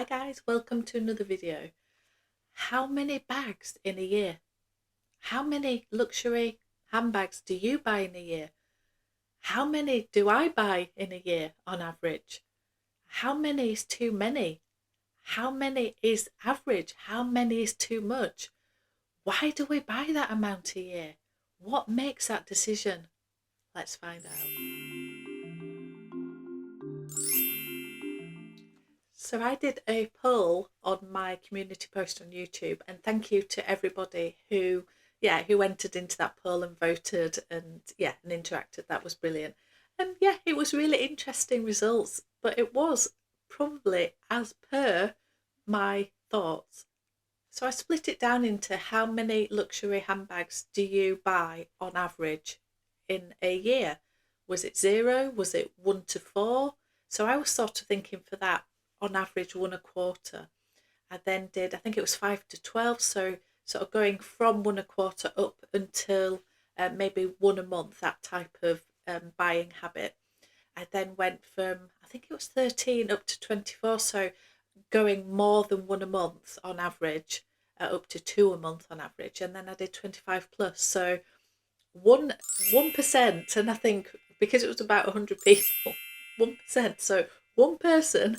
Hi guys, welcome to another video. How many bags in a year? How many luxury handbags do you buy in a year? How many do I buy in a year on average? How many is too many? How many is average? How many is too much? Why do we buy that amount a year? What makes that decision? Let's find out. So I did a poll on my community post on YouTube, and thank you to everybody who entered into that poll and voted and interacted. That was brilliant. And it was really interesting results, but it was probably as per my thoughts. So I split it down into how many luxury handbags do you buy on average in a year? Was it 0? Was it 1 to 4? So I was sort of thinking for that, on average 1 a quarter. I then did, I think it was 5 to 12, so sort of going from 1 a quarter up until maybe 1 a month, that type of buying habit. I then went from, I think it was 13 up to 24, so going more than 1 a month on average, up to 2 a month on average. And then I did 25 plus, so 1%, and I think because it was about 100 people, 1%, so one person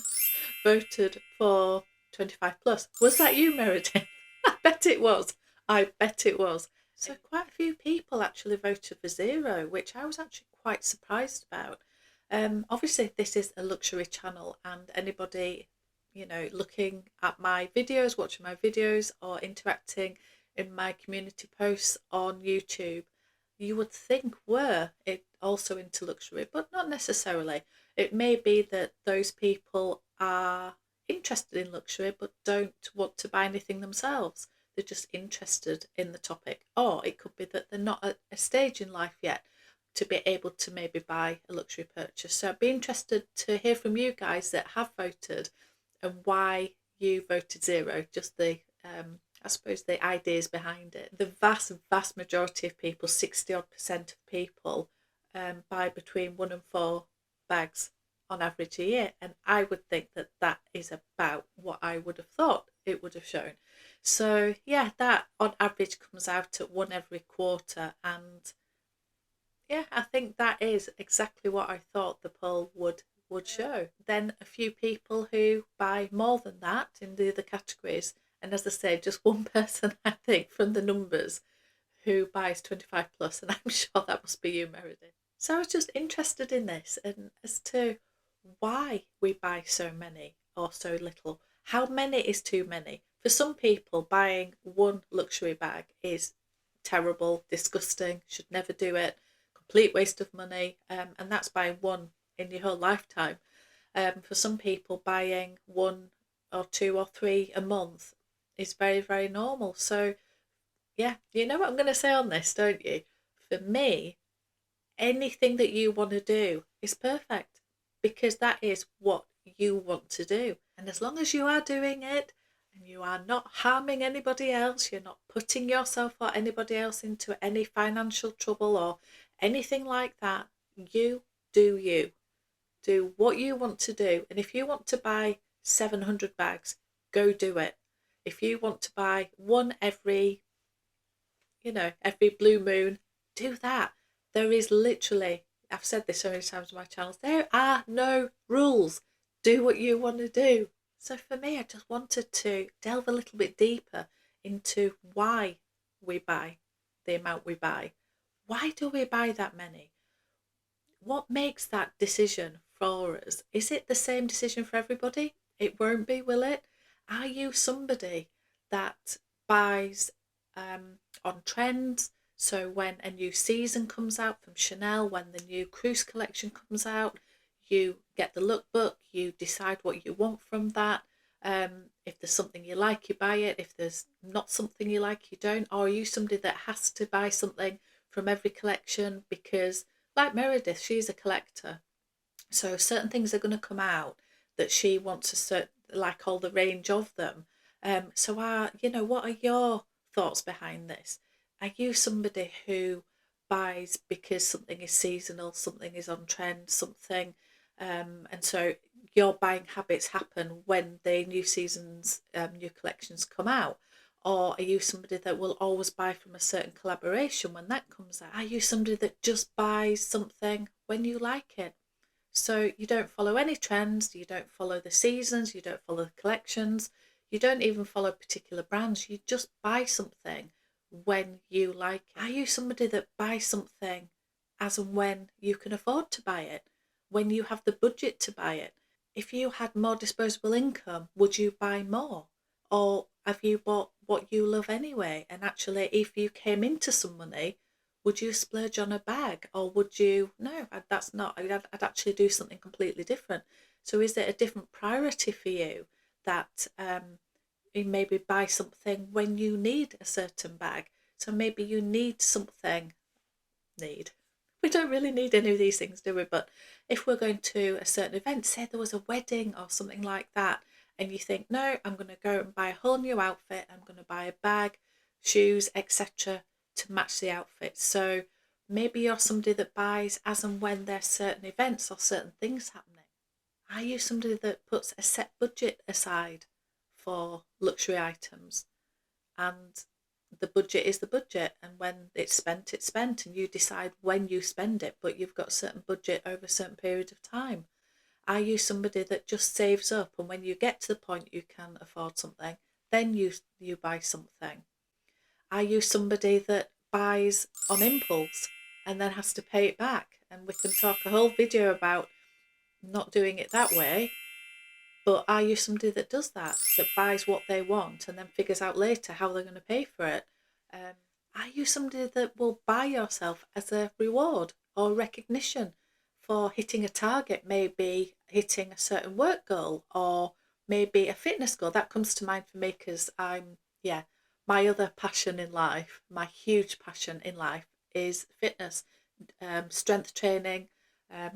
voted for 25 plus. Was that you, Meredith? I bet it was. I bet it was. So quite a few people actually voted for 0, which I was actually quite surprised about. Obviously this is a luxury channel, and anybody, looking at my videos, watching my videos, or interacting in my community posts on YouTube, you would think were it also into luxury, but not necessarily. It may be that those people are interested in luxury but don't want to buy anything themselves. They're just interested in the topic. Or it could be that they're not at a stage in life yet to be able to maybe buy a luxury purchase. So I'd be interested to hear from you guys that have voted and why you voted 0, just the I suppose the ideas behind it. The vast majority of people, 60% of people, buy between 1 and 4 bags on average a year, and I would think that that is about what I would have thought it would have shown. So that on average comes out at 1 every quarter, and I think that is exactly what I thought the poll would show. Then a few people who buy more than that in the other categories, and as I say, just one person, I think, from the numbers, who buys 25 plus, and I'm sure that must be you, Meredith. So I was just interested in this, and as to why we buy so many or so little. How many is too many? For some people, buying one luxury bag is terrible, disgusting, should never do it, complete waste of money, and that's buying one in your whole lifetime. For some people, buying 1 or 2 or 3 a month is very, very normal. So you know what I'm going to say on this, don't you? For me, anything that you want to do is perfect, because that is what you want to do. And as long as you are doing it and you are not harming anybody else, you're not putting yourself or anybody else into any financial trouble or anything like that, you do you. Do what you want to do. And if you want to buy 700 bags, go do it. If you want to buy one every blue moon, do that. There is literally, I've said this so many times on my channels, there are no rules. Do what you want to do. So for me, I just wanted to delve a little bit deeper into why we buy the amount we buy. Why do we buy that many? What makes that decision for us? Is it the same decision for everybody? It won't be, will it? Are you somebody that buys on trends? So when a new season comes out from Chanel, when the new cruise collection comes out, you get the lookbook, you decide what you want from that. If there's something you like, you buy it. If there's not something you like, you don't. Or are you somebody that has to buy something from every collection because, like Meredith, she's a collector. So certain things are going to come out that she wants to like all the range of them. So what are your thoughts behind this? Are you somebody who buys because something is seasonal, something is on trend, something, and so your buying habits happen when the new seasons, new collections come out? Or are you somebody that will always buy from a certain collaboration when that comes out? Are you somebody that just buys something when you like it? So you don't follow any trends, you don't follow the seasons, you don't follow the collections, you don't even follow particular brands, you just buy something when you like it. Are you somebody that buys something as and when you can afford to buy it, when you have the budget to buy it? If you had more disposable income, would you buy more? Or have you bought what you love anyway? And actually, if you came into some money, would you splurge on a bag, or would you, no, that's not, I'd actually do something completely different. So is it a different priority for you that you maybe buy something when you need a certain bag? So maybe you need something, need. We don't really need any of these things, do we? But if we're going to a certain event, say there was a wedding or something like that, and you think, no, I'm going to go and buy a whole new outfit, I'm going to buy a bag, shoes, etc., to match the outfit. So maybe you're somebody that buys as and when there's certain events or certain things happening. Are you somebody that puts a set budget aside for luxury items? And the budget is the budget, and when it's spent, and you decide when you spend it, but you've got a certain budget over a certain period of time. Are you somebody that just saves up, and when you get to the point you can afford something, then you buy something? Are you somebody that buys on impulse and then has to pay it back? And we can talk a whole video about not doing it that way. But are you somebody that does that, that buys what they want and then figures out later how they're going to pay for it? Are you somebody that will buy yourself as a reward or recognition for hitting a target, maybe hitting a certain work goal or maybe a fitness goal? That comes to mind for me because my other passion in life, my huge passion in life is fitness, strength training,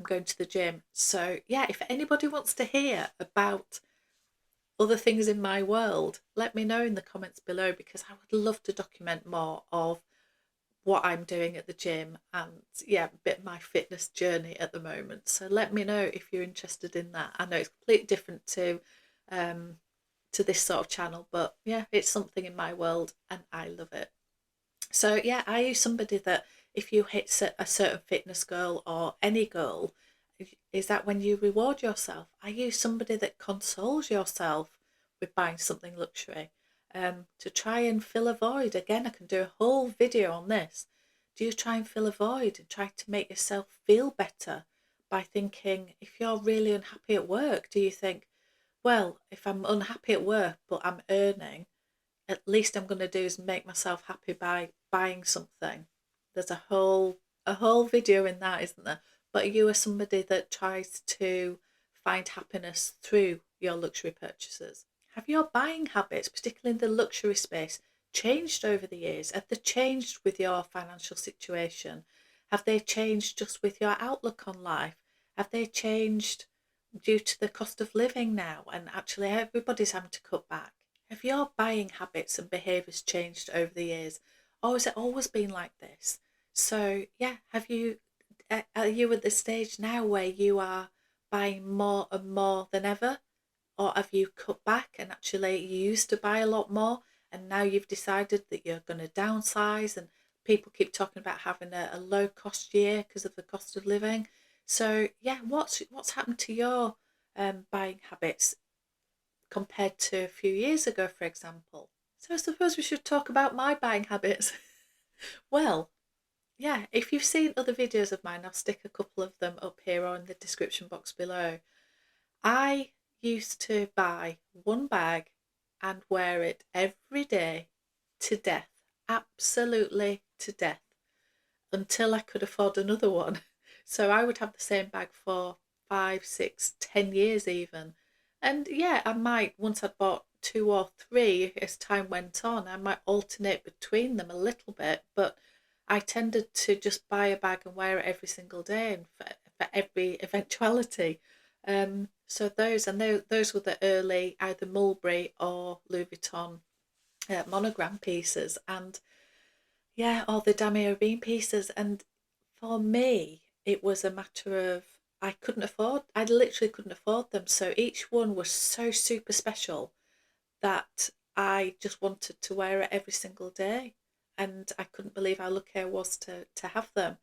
going to the gym. So yeah, if anybody wants to hear about other things in my world, let me know in the comments below, because I would love to document more of what I'm doing at the gym and yeah, a bit of my fitness journey at the moment. So let me know if you're interested in that. I know it's completely different to this sort of channel, but yeah, it's something in my world and I love it. So yeah, are you somebody that if you hit a certain fitness goal or any goal, is that when you reward yourself? Are you somebody that consoles yourself with buying something luxury? To try and fill a void. Again, I can do a whole video on this. Do you try and fill a void and try to make yourself feel better by thinking, if you're really unhappy at work, do you think, well, if I'm unhappy at work but I'm earning, at least I'm going to do is make myself happy by buying something? There's a whole video in that, isn't there? But you are somebody that tries to find happiness through your luxury purchases. Have your buying habits, particularly in the luxury space, changed over the years? Have they changed with your financial situation? Have they changed just with your outlook on life? Have they changed due to the cost of living now, and actually everybody's having to cut back? Have your buying habits and behaviours changed over the years, or has it always been like this? So yeah, are you at the stage now where you are buying more and more than ever, or have you cut back and actually you used to buy a lot more and now you've decided that you're going to downsize? And people keep talking about having a low cost year because of the cost of living. So yeah, what's happened to your buying habits compared to a few years ago, for example? So I suppose we should talk about my buying habits. Well, yeah, if you've seen other videos of mine, I'll stick a couple of them up here or in the description box below. I used to buy one bag and wear it every day to death, absolutely to death, until I could afford another one. So I would have the same bag for 5, 6, 10 years even. And yeah, I might, once I'd bought two or three, as time went on, I might alternate between them a little bit, but I tended to just buy a bag and wear it every single day and for every eventuality. So those were the early either Mulberry or Louis Vuitton monogram pieces, and yeah, or the Damier Bean pieces. And for me, it was a matter of I couldn't afford, I literally couldn't afford them. So each one was so super special that I just wanted to wear it every single day. And I couldn't believe how lucky I was to have them.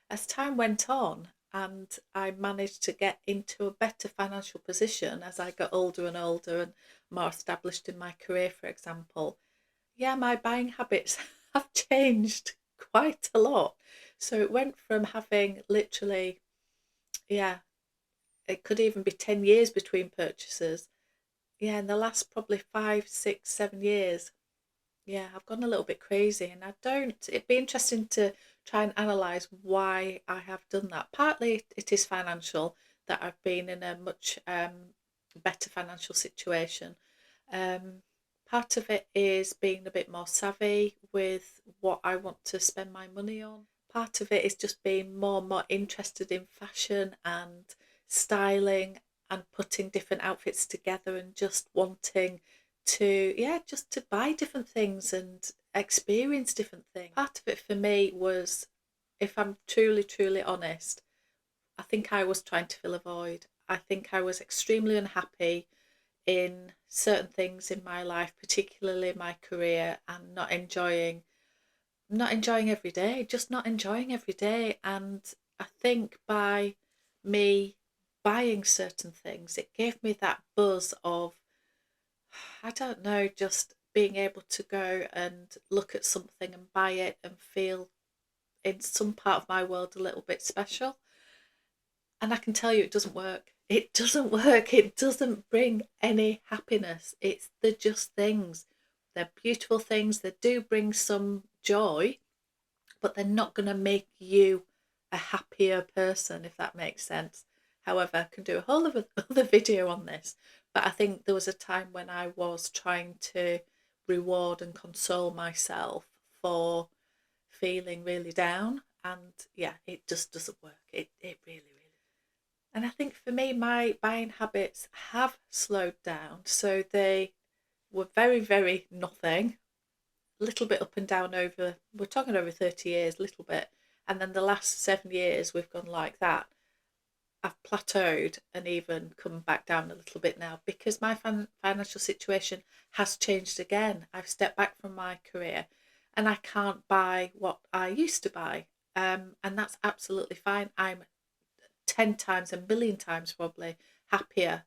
As time went on and I managed to get into a better financial position as I got older and older and more established in my career, for example, yeah, my buying habits have changed quite a lot. So it went from having literally, yeah, it could even be 10 years between purchases. Yeah, in the last probably 5, 6, 7 years, yeah, I've gone a little bit crazy, and I don't. It'd be interesting to try and analyze why I have done that. Partly it is financial, that I've been in a much better financial situation. Um, Part of it is being a bit more savvy with what I want to spend my money on. Part of it is just being more and more interested in fashion and styling and putting different outfits together and just wanting to, yeah, just to buy different things and experience different things. Part of it for me was, if I'm truly, truly honest, I think I was trying to fill a void. I think I was extremely unhappy in certain things in my life, particularly my career, and not enjoying every day, just not enjoying every day. And I think by me buying certain things, it gave me that buzz of, I don't know, just being able to go and look at something and buy it and feel in some part of my world a little bit special. And I can tell you it doesn't work. It doesn't work. It doesn't bring any happiness. It's the just things. They're beautiful things. They do bring some joy, but they're not going to make you a happier person, if that makes sense. However, I can do a whole other video on this. But I think there was a time when I was trying to reward and console myself for feeling really down. And yeah, it just doesn't work. It really, really. And I think for me, my buying habits have slowed down. So they were very, very nothing, a little bit up and down over, we're talking over 30 years, a little bit. And then the last 7 years, we've gone like that. I've plateaued and even come back down a little bit now because my financial situation has changed again. I've stepped back from my career and I can't buy what I used to buy. And that's absolutely fine. I'm 10 times, a million times probably happier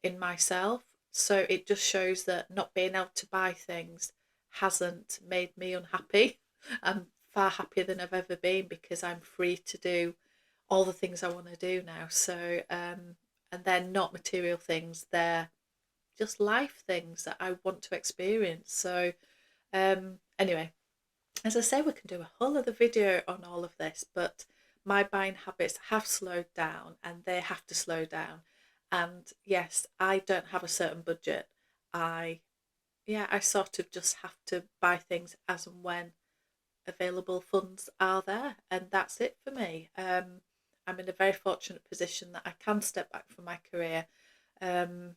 in myself. So it just shows that not being able to buy things hasn't made me unhappy. I'm far happier than I've ever been because I'm free to do all the things I want to do now. So, and they're not material things, they're just life things that I want to experience. So, anyway, as I say, we can do a whole other video on all of this, but my buying habits have slowed down and they have to slow down. And yes, I don't have a certain budget. I, yeah, I sort of just have to buy things as and when available funds are there, and that's it for me. I'm in a very fortunate position that I can step back from my career. Um,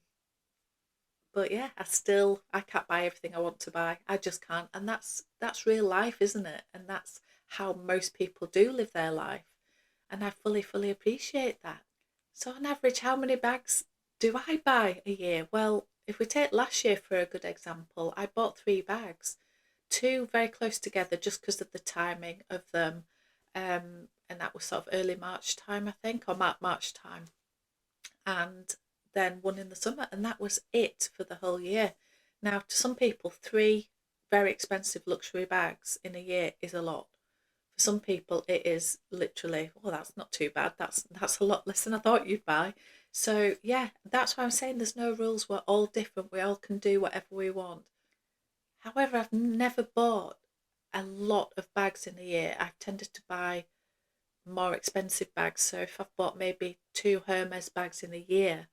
but yeah, I can't buy everything I want to buy. I just can't, and that's real life, isn't it? And that's how most people do live their life, and I fully appreciate that. So on average, how many bags do I buy a year? Well, if we take last year for a good example, I bought 3 bags, two very close together just because of the timing of them. And that was sort of early March time, I think, or March time. And then one in the summer, and that was it for the whole year. Now, to some people, 3 very expensive luxury bags in a year is a lot. For some people, it is literally, oh, that's not too bad. That's a lot less than I thought you'd buy. So yeah, that's why I'm saying there's no rules. We're all different. We all can do whatever we want. However, I've never bought a lot of bags in a year. I've tended to buy more expensive bags. So if I've bought maybe 2 Hermes bags in a year,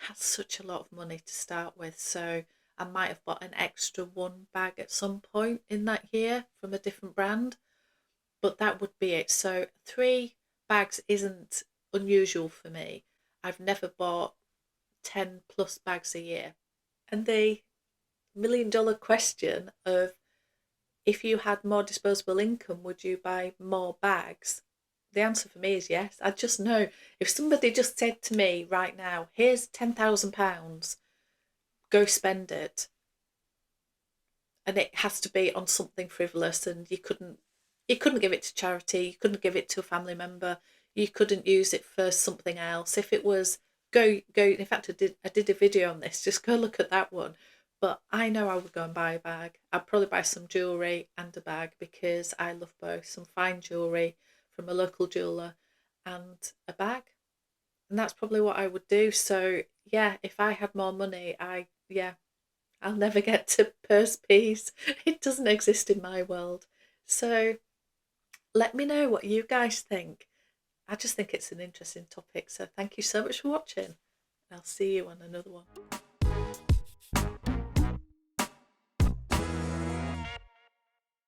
that's such a lot of money to start with. So I might have bought an extra 1 bag at some point in that year from a different brand, but that would be it. So 3 bags isn't unusual for me. I've never bought 10 plus bags a year. And the $1 million question of, if you had more disposable income, would you buy more bags? the answer for me is yes. I just know if somebody just said to me right now, here's £10,000, go spend it, and it has to be on something frivolous, and you couldn't give it to charity, you couldn't give it to a family member, you couldn't use it for something else. If it was go in fact, I did a video on this, just go look at that one. But I know I would go and buy a bag. I'd probably buy some jewellery and a bag because I love both. Some fine jewellery from a local jeweler and a bag. And that's probably what I would do. So yeah, if I had more money, I'll never get to purse peace. It doesn't exist in my world. So let me know what you guys think. I just think it's an interesting topic. So thank you so much for watching. I'll see you on another one.